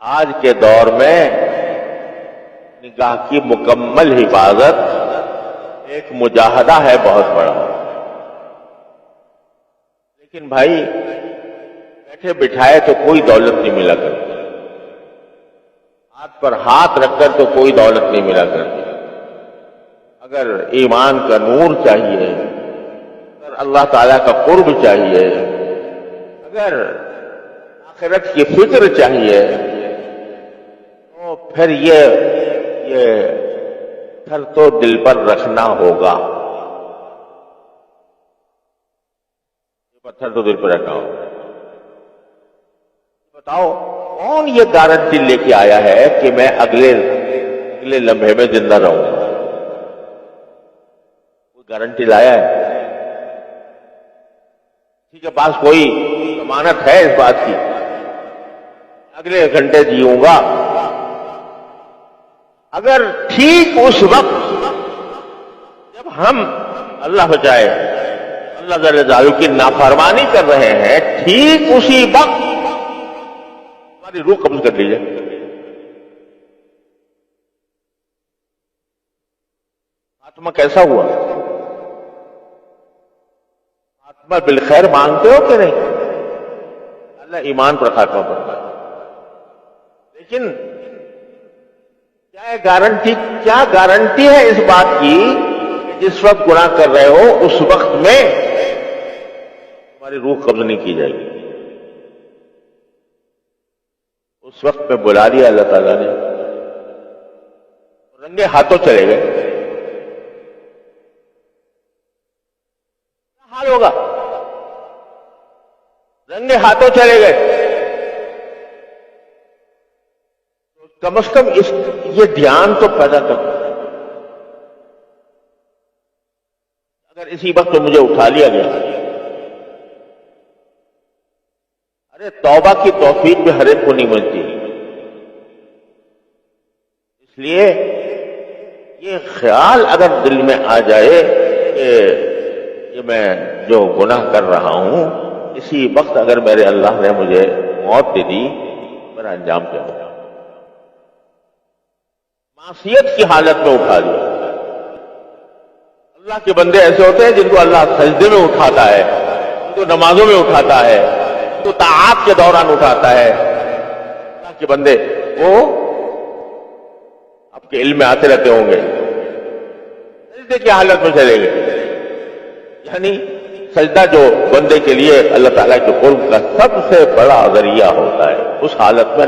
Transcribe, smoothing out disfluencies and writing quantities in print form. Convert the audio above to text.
آج کے دور میں نگاہ کی مکمل حفاظت ایک مجاہدہ ہے بہت بڑا. لیکن بھائی بیٹھے بٹھائے تو کوئی دولت نہیں ملا کرتی، ہاتھ پر ہاتھ رکھ کر تو کوئی دولت نہیں ملا کرتی. اگر ایمان کا نور چاہیے، اگر اللہ تعالیٰ کا قرب چاہیے، اگر آخرت کی فکر چاہیے، تو پھر یہ پتھر تو دل پر رکھنا ہوگا. یہ پتھر تو دل پر رکھنا ہوگا. بتاؤ کون یہ گارنٹی لے کے آیا ہے کہ میں اگلے لمحے میں زندہ رہوں گا؟ کوئی گارنٹی لایا ہے؟ ٹھیک ہے، پاس کوئی ضمانت ہے اس بات کی اگلے گھنٹے جیوں گا؟ اگر ٹھیک اس وقت جب ہم اللہ بچائے اللہ جل جلالہ کی نافرمانی کر رہے ہیں، ٹھیک اسی وقت ہماری روح قبض کر لی جائے، خاتمہ کیسا ہوا؟ خاتمہ بالخیر مانگتے ہو کہ نہیں؟ اللہ ایمان پر خاتمہ پڑتا ہے. لیکن کیا گارنٹی ہے اس بات کی کہ جس وقت گناہ کر رہے ہو اس وقت میں تمہاری روح قبض نہیں کی جائے گی؟ اس وقت میں بلا لیا اللہ تعالیٰ نے، رنگے ہاتھوں چلے گئے. کیا حال ہوگا؟ رنگے ہاتھوں چلے گئے. کم از کم یہ دھیان تو پیدا کر. اگر اسی وقت مجھے اٹھا لیا گیا، ارے توبہ کی توفیق بھی ہر ایک کو نہیں ملتی. اس لیے یہ خیال اگر دل میں آ جائے کہ یہ میں جو گناہ کر رہا ہوں، اسی وقت اگر میرے اللہ نے مجھے موت دے دی، میرا انجام کیا ہوگا؟ معصیت کی حالت میں اٹھا دیا. اللہ کے بندے ایسے ہوتے ہیں جن کو اللہ سجدے میں اٹھاتا ہے، جن کو نمازوں میں اٹھاتا ہے، جن کو طاعات کے دوران اٹھاتا ہے. اللہ کے بندے وہ آپ کے علم میں آتے رہتے ہوں گے، سجدے کی حالت میں چلے گئے. یعنی سجدہ جو بندے کے لیے اللہ تعالیٰ کے قرب کا سب سے بڑا ذریعہ ہوتا ہے، اس حالت میں